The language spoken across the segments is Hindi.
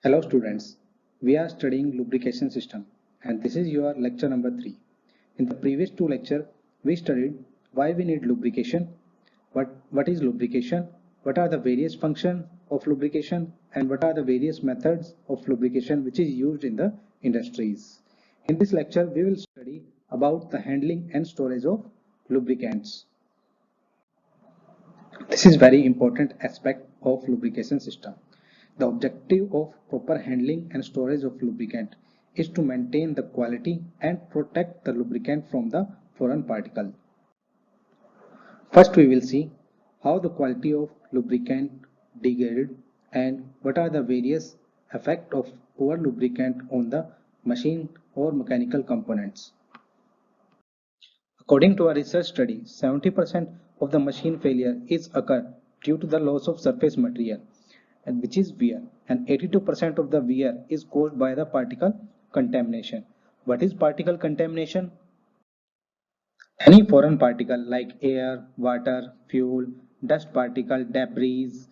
Hello students, we are studying lubrication system and this is your lecture number 3. In the previous two lectures, we studied why we need lubrication, what is lubrication, what are the various functions of lubrication and what are the various methods of lubrication which is used in the industries. In this lecture, we will study about the handling and storage of lubricants. This is very important aspect of lubrication system. The objective of proper handling and storage of lubricant is to maintain the quality and protect the lubricant from the foreign particle. First we will see how the quality of lubricant degraded and what are the various effect of poor lubricant on the machine or mechanical components. According to a research study, 70% of the machine failure is occur due to the loss of surface material, and which is wear, and 82% of the wear is caused by the particle contamination. What is particle contamination? Any foreign particle like air, water, fuel, dust particle, debris,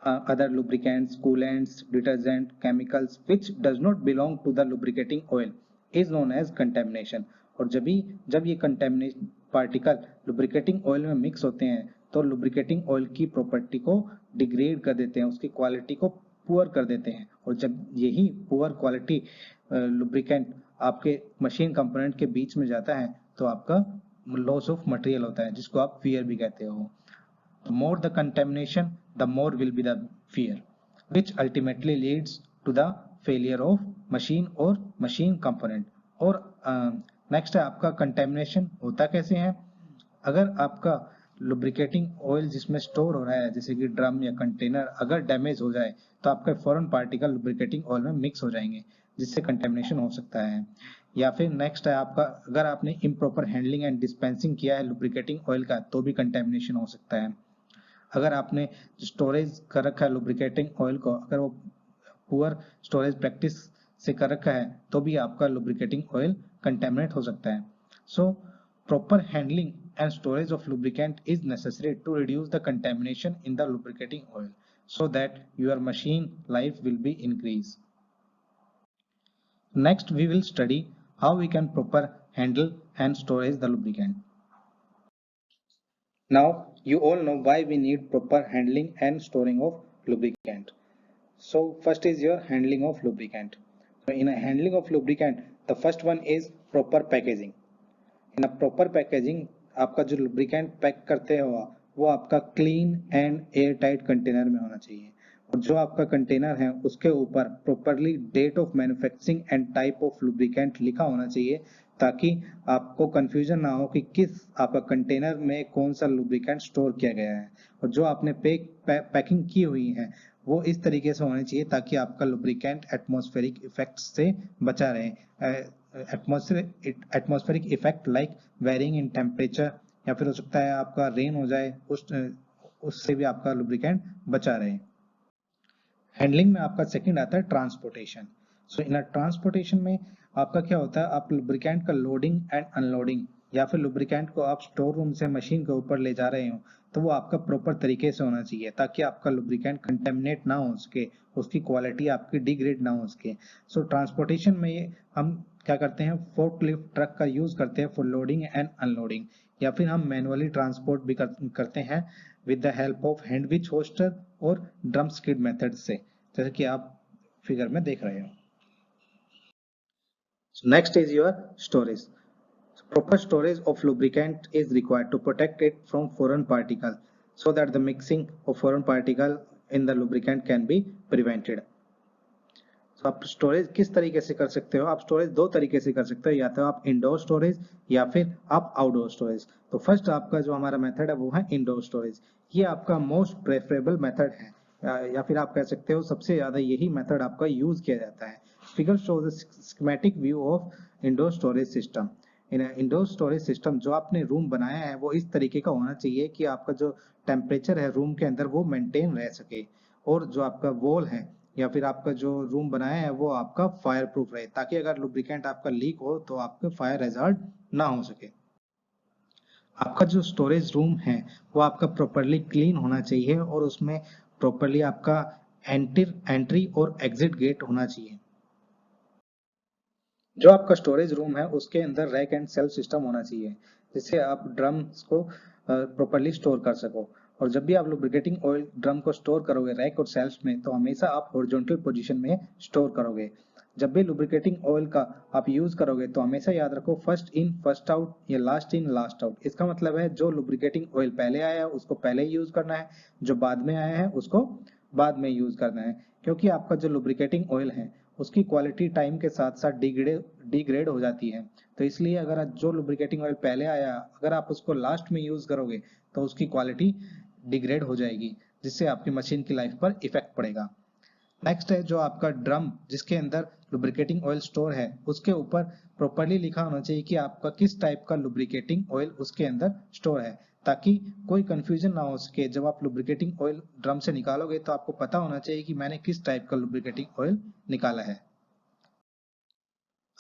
other lubricants, coolants, detergent, chemicals which does not belong to the lubricating oil is known as contamination. और जब ये कंटेमिनेट पार्टिकल लुब्रिकेटिंग ऑयल में मिक्स होते हैं तो लुब्रिकेटिंग ऑयल की प्रॉपर्टी को डिग्रेड कर देते हैं, उसकी क्वालिटी को पुअर कर देते हैं। और जब यही पुअर क्वालिटी लुब्रिकेंट आपके मशीन कंपोनेंट के बीच में जाता है तो आपका लॉस ऑफ मटेरियल होता है, जिसको आप वियर भी कहते हो। The more the contamination, the more will be the fear, which ultimately leads to the failure of machine or machine component. और नेक्स्ट है आपका कंटेमिनेशन होता कैसे है? अगर आपका लुब्रिकेटिंग ऑयल जिसमें स्टोर हो रहा है जैसे कि ड्रम या कंटेनर अगर डैमेज हो जाए तो आपके फॉरेन पार्टिकल लुब्रिकेटिंग ऑयल में मिक्स हो जाएंगे, जिससे कंटेमिनेशन हो सकता है। या फिर नेक्स्ट है आपका अगर आपने इम्प्रॉपर हैंडलिंग एंड डिस्पेंसिंग किया है लुब्रिकेटिंग ऑयल का तो भी कंटेमिनेशन हो सकता है। अगर आपने स्टोरेज कर रखा है लुब्रिकेटिंग ऑयल को, अगर वो पुअर स्टोरेज प्रैक्टिस से कर रखा है तो भी आपका लुब्रिकेटिंग ऑयल कंटेमिनेट हो सकता है। So proper handling and storage of lubricant is necessary to reduce the contamination in the lubricating oil so that your machine life will be increased. Next we will study how we can proper handle and storage the lubricant. Now you all know why we need proper handling and storing of lubricant. So first is your handling of lubricant. So in a handling of lubricant, the first one is proper packaging. In a proper packaging, आपका जो lubricant पैक करते हो वो आपका clean and air tight container में होना चाहिए, और जो आपका कंटेनर है उसके ऊपर properly date of manufacturing and type of lubricant लिखा होना चाहिए, ताकि आपको कंफ्यूजन ना हो कि किस आपका कंटेनर में कौन सा लुब्रिकेंट स्टोर किया गया है। और जो आपने पैकिंग की हुई है वो इस तरीके से होनी चाहिए ताकि आपका लुब्रिकेंट एटमॉस्फेरिक इफेक्ट से बचा रहे। Atmospheric effect like varying in temperature, या फिर हो सकता है आपका रेन हो जाए उससे भी आपका लुब्रिकेंट बचा रहे। हैंडलिंग में आपका सेकंड आता है ट्रांसपोर्टेशन। सो इन ट्रांसपोर्टेशन में आपका क्या होता है, आप लुब्रिकेंट का लोडिंग एंड अनलोडिंग या फिर लुब्रिकेंट को आप स्टोर रूम से मशीन के ऊपर ले जा रहे हो तो वो आपका प्रॉपर तरीके से होना चाहिए ताकि आपका लुब्रिकेंट कंटेमिनेट ना हो सके, उसकी क्वालिटी आपकी डिग्रेड ना हो सके। सो ट्रांसपोर्टेशन में हम क्या करते हैं, फोर्कलिफ्ट ट्रक का यूज करते हैं फॉर लोडिंग एंड अनलोडिंग, या फिर हम मैनुअली ट्रांसपोर्ट भी करते हैं विद द हेल्प ऑफ हैंडविच होस्टर और ड्रम स्किड मेथड से, जैसे कि आप फिगर में देख रहे हो। Next is your storage. Proper storage of lubricant is required to protect it from foreign particle so that the mixing of foreign particle in the lubricant can be prevented. तो आप स्टोरेज किस तरीके से कर सकते हो? आप स्टोरेज दो तरीके से कर सकते हो, या तो आप इंडोर स्टोरेज या फिर आप आउटडोर स्टोरेज। तो फर्स्ट आपका जो हमारा मेथड है वो है इंडोर स्टोरेज। ये आपका मोस्ट प्रेफरेबल मेथड है, या फिर आप कह सकते हो सबसे ज्यादा यही मेथड आपका यूज किया जाता है। Figure shows the schematic view of indoor storage system. Indoor storage system जो आपने रूम बनाया है वो इस तरीके का होना चाहिए कि आपका जो टेम्परेचर है रूम के अंदर वो मेंटेन रह सके, और जो आपका वॉल है या फिर आपका जो रूम बनाया है वो आपका फायर प्रूफ रहे, ताकि अगर लुब्रिकेंट आपका लीक हो तो आपके फायर हैजार्ड ना हो सके। आपका जो स्टोरेज रूम है वो आपका प्रॉपरली क्लीन होना चाहिए और उसमें प्रॉपरली आपका एंट्री और एग्जिट गेट होना चाहिए। जो आपका स्टोरेज रूम है उसके अंदर रैक एंड सेल्फ सिस्टम होना चाहिए, जिससे आप ड्रम्स को प्रॉपर्ली स्टोर कर सको। और जब भी आप लुब्रिकेटिंग ऑयल ड्रम को स्टोर करोगे रैक और सेल्फ में, तो हमेशा आप हॉरिजॉन्टल पोजीशन में स्टोर करोगे। जब भी लुब्रिकेटिंग ऑयल का आप यूज करोगे तो हमेशा याद रखो फर्स्ट इन फर्स्ट आउट या लास्ट इन लास्ट आउट। इसका मतलब है जो लुब्रिकेटिंग ऑयल पहले आया है उसको पहले यूज करना है, जो बाद में आया है उसको बाद में यूज करना है। क्योंकि आपका जो लुब्रिकेटिंग ऑयल है उसकी क्वालिटी टाइम के साथ साथ डिग्रेड हो जाती है। तो इसलिए अगर जो लुब्रिकेटिंग ऑयल पहले आया अगर आप उसको लास्ट में यूज करोगे तो उसकी क्वालिटी डिग्रेड हो जाएगी, जिससे आपकी मशीन की लाइफ पर इफेक्ट पड़ेगा। नेक्स्ट है जो आपका ड्रम जिसके अंदर लुब्रिकेटिंग ऑयल स्टोर है उसके ऊपर प्रॉपर्ली लिखा होना चाहिए कि आपका किस टाइप का लुब्रिकेटिंग ऑयल उसके अंदर स्टोर है, ताकि कोई कंफ्यूजन ना हो सके। जब आप लुब्रिकेटिंग ऑयल ड्रम से निकालोगे तो आपको पता होना चाहिए कि मैंने किस टाइप का लुब्रिकेटिंग ऑयल निकाला है।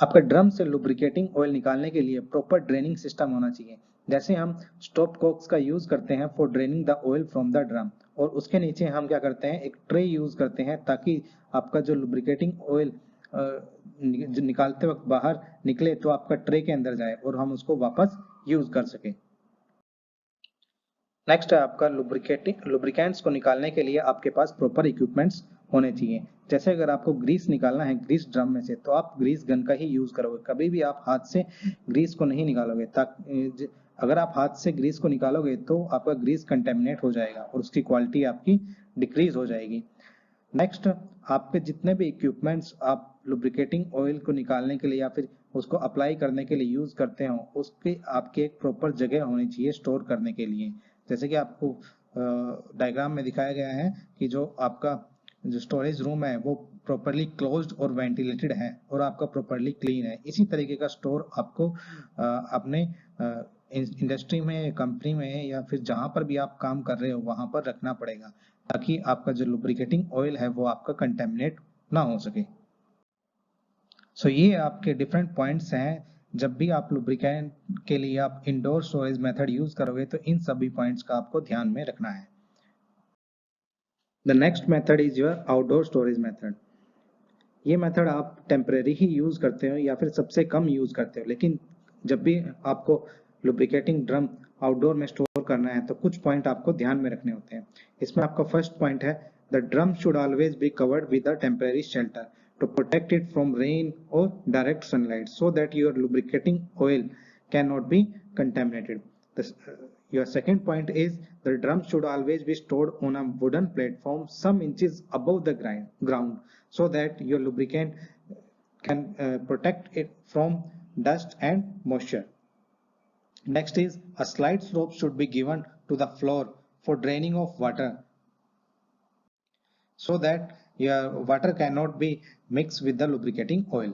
आपका ड्रम से लुब्रिकेटिंग ऑयल निकालने के लिए प्रॉपर ड्रेनिंग सिस्टम होना चाहिए। जैसे हम स्टॉप कॉक्स का यूज करते हैं for draining the oil from the drum, और उसके नीचे हम क्या करते हैं एक ट्रे यूज करते हैं ताकि आपका जो लुब्रिकेटिंग ऑयल निकालते वक्त बाहर निकले तो आपका ट्रे के अंदर जाए और हम उसको वापस यूज कर सके। नेक्स्ट है आपका लुब्रिकेंट्स को निकालने के लिए आपके पास प्रॉपर इक्विपमेंट्स होने चाहिए। जैसे अगर आपको ग्रीस निकालना है ग्रीस ड्रम में से तो आप ग्रीस गन का ही यूज करोगे, कभी भी आप हाथ से ग्रीस को नहीं निकालोगे। ताकि अगर आप हाथ से ग्रीस को निकालोगे तो आपका ग्रीस कंटेमिनेट हो जाएगा और उसकी क्वालिटी आपकी डिक्रीज हो जाएगी। नेक्स्ट, आपके जितने भी इक्विपमेंट्स आप लुब्रिकेटिंग ऑयल को निकालने के लिए या फिर उसको अप्लाई करने के लिए यूज करते हो उसकी आपकी एक प्रॉपर जगह होनी चाहिए स्टोर करने के लिए। जैसे कि आपको डायग्राम में दिखाया गया है कि जो आपका जो स्टोरेज रूम है वो प्रॉपरली क्लोज्ड और वेंटिलेटेड है और आपका प्रॉपरली क्लीन है। इसी तरीके का स्टोर आपको अपने इंडस्ट्री में कंपनी में या फिर जहां पर भी आप काम कर रहे हो वहां पर रखना पड़ेगा, ताकि आपका जो लुब्रिकेटिंग ऑयल है वो आपका कंटेमिनेट ना हो सके। सो ये आपके डिफरेंट पॉइंट्स हैं। जब भी आप लुब्रिकेंट के लिए आप इंडोर स्टोरेज मेथड यूज करोगे तो इन सभी पॉइंट्स का आपको ध्यान में रखना है। The next method is your outdoor storage method. ये मेथड आप टेम्परेरी ही यूज करते हो या फिर सबसे कम यूज करते हो, लेकिन जब भी आपको लुब्रिकेटिंग ड्रम आउटडोर में स्टोर करना है तो कुछ पॉइंट आपको ध्यान में रखने होते हैं। इसमें आपका फर्स्ट पॉइंट है the drum should always be covered with a temporary shelter to protect it from rain or direct sunlight so that your lubricating oil cannot be contaminated. Your second point is the drum should always be stored on a wooden platform some inches above the ground so that your lubricant can protect it from dust and moisture. Next is a slight slope should be given to the floor for draining of water so that your water cannot be mixed with the lubricating oil.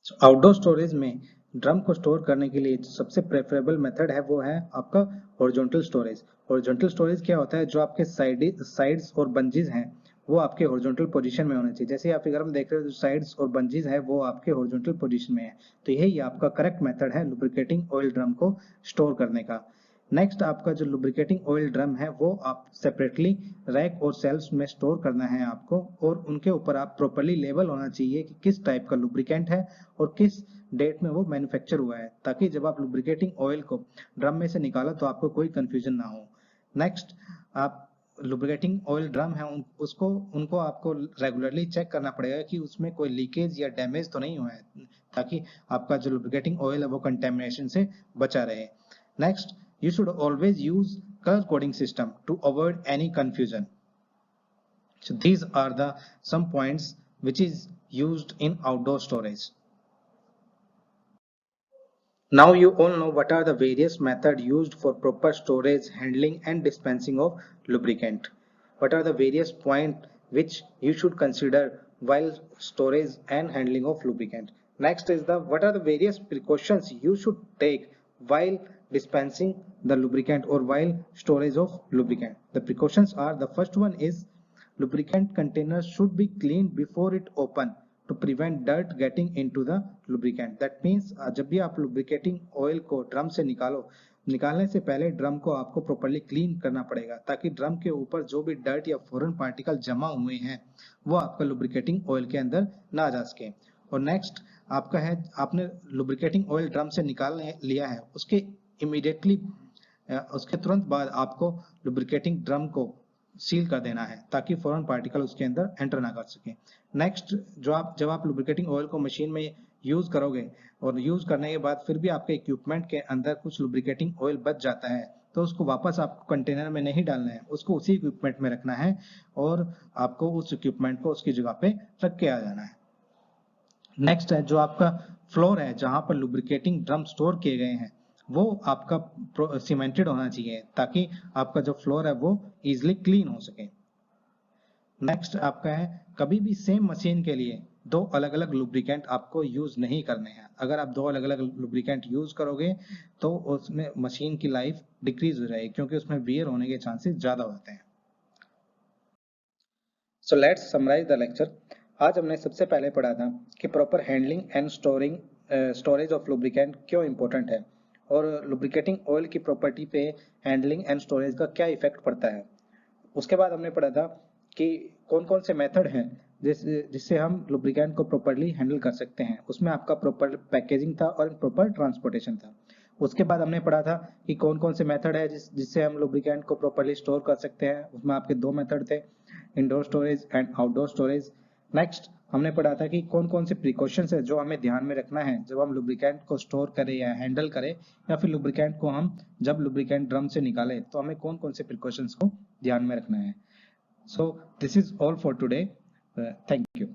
So, outdoor storage में ड्रम को स्टोर करने के लिए जो सबसे प्रेफरेबल मेथड है वो है आपका हॉरिजॉन्टल स्टोरेज। हॉरिजॉन्टल स्टोरेज क्या होता है, जो आपके साइड्स और बंजेस हैं वो आपके हॉरिजॉन्टल पोजीशन में होने चाहिए। जैसे आप फिगर में देख रहे हो जो साइड्स और बंजेस है वो आपके हॉरिजॉन्टल पोजीशन में है। तो यही आपका करेक्ट मेथड है लुब्रिकेटिंग ऑयल ड्रम को स्टोर करने का। नेक्स्ट, आपका जो लुब्रिकेटिंग ऑयल ड्रम है वो आप सेपरेटली रैक और सेल्स में स्टोर करना है आपको, और उनके ऊपर आप प्रॉपर्ली लेबल होना चाहिए कि किस टाइप का लुब्रिकेंट है और किस डेट में वो मैन्युफैक्चर हुआ है, ताकि जब आप लुब्रिकेटिंग ऑयल को ड्रम में से निकालो तो आपको कोई कंफ्यूजन ना हो। नेक्स्ट, आप लुब्रिकेटिंग ऑयल ड्रम है उनको आपको रेगुलरली चेक करना पड़ेगा कि उसमें कोई लीकेज या डैमेज तो नहीं हुआ है, ताकि आपका जो लुब्रिकेटिंग ऑयल है वो कंटेमिनेशन से बचा रहे। Next, you should always use color coding system to avoid any confusion. So these are the some points which is used in outdoor storage. Now you all know what are the various methods used for proper storage, handling and dispensing of lubricant. What are the various points which you should consider while storage and handling of lubricant. Next is the what are the various precautions you should take while dispensing the lubricant or while storage of lubricant. The precautions are, the first one is lubricant containers should be cleaned before it open to prevent dirt getting into the lubricant. That means जब भी आप lubricating oil को ड्रम से निकालो निकालने से पहले ड्रम को आपको प्रॉपर्ली क्लीन करना पड़ेगा, ताकि ड्रम के ऊपर जो भी डर्ट या फॉरेन पार्टिकल जमा हुए हैं वो आपका लुब्रिकेटिंग ऑयल के अंदर ना जा सके। और नेक्स्ट आपका है, आपने लुब्रिकेटिंग ऑयल ड्रम से निकाल लिया है, उसके इमीडिएटली उसके तुरंत बाद आपको लुब्रिकेटिंग ड्रम को सील कर देना है, ताकि फॉरेन पार्टिकल उसके अंदर एंटर ना कर सके। नेक्स्ट, जब आप लुब्रिकेटिंग ऑयल को मशीन में यूज करोगे और यूज करने के बाद फिर भी आपके इक्विपमेंट के अंदर कुछ लुब्रिकेटिंग ऑयल बच जाता है, तो उसको वापस आपको कंटेनर में नहीं डालना है, उसको उसी इक्विपमेंट में रखना है और आपको उस इक्विपमेंट को उसकी जगह पे रख के आ जाना है। नेक्स्ट है, जो आपका फ्लोर है जहां पर लुब्रिकेटिंग ड्रम स्टोर किए गए हैं, वो आपका सीमेंटेड होना चाहिए, ताकि आपका जो फ्लोर है वो इजिली क्लीन हो सके। नेक्स्ट आपका है, कभी भी सेम मशीन के लिए दो अलग अलग लुब्रिकेंट आपको यूज नहीं करने हैं। अगर आप दो अलग अलग लुब्रिकेंट यूज करोगे तो उसमें मशीन की लाइफ डिक्रीज हो जाएगी, क्योंकि उसमें वियर होने के चांसेस ज्यादा होते हैं। So let's summarise the lecture. आज हमने सबसे पहले पढ़ा था कि proper handling and storage of lubricant क्यों इंपॉर्टेंट है, और लुब्रिकेटिंग ऑयल की प्रॉपर्टी पे हैंडलिंग एंड स्टोरेज का क्या इफेक्ट पड़ता है। उसके बाद हमने पढ़ा था कि कौन कौन से मेथड हैं जिससे हम लुब्रिकेंट को प्रॉपर्ली हैंडल कर सकते हैं। उसमें आपका प्रॉपर पैकेजिंग था और प्रॉपर ट्रांसपोर्टेशन था। उसके बाद हमने पढ़ा था कि कौन कौन से मेथड है जिससे हम लुब्रिकेंट को प्रॉपर्ली स्टोर कर सकते हैं। उसमें आपके दो मेथड थे, indoor storage and outdoor storage. Next हमने पढ़ा था कि कौन कौन से प्रिकॉशंस है जो हमें ध्यान में रखना है जब हम लुब्रिकेंट को स्टोर करें या हैंडल करें, या फिर लुब्रिकेंट को हम जब लुब्रिकेंट ड्रम से निकालें तो हमें कौन कौन से प्रिकॉशंस को ध्यान में रखना है। So this is all for today. Thank you.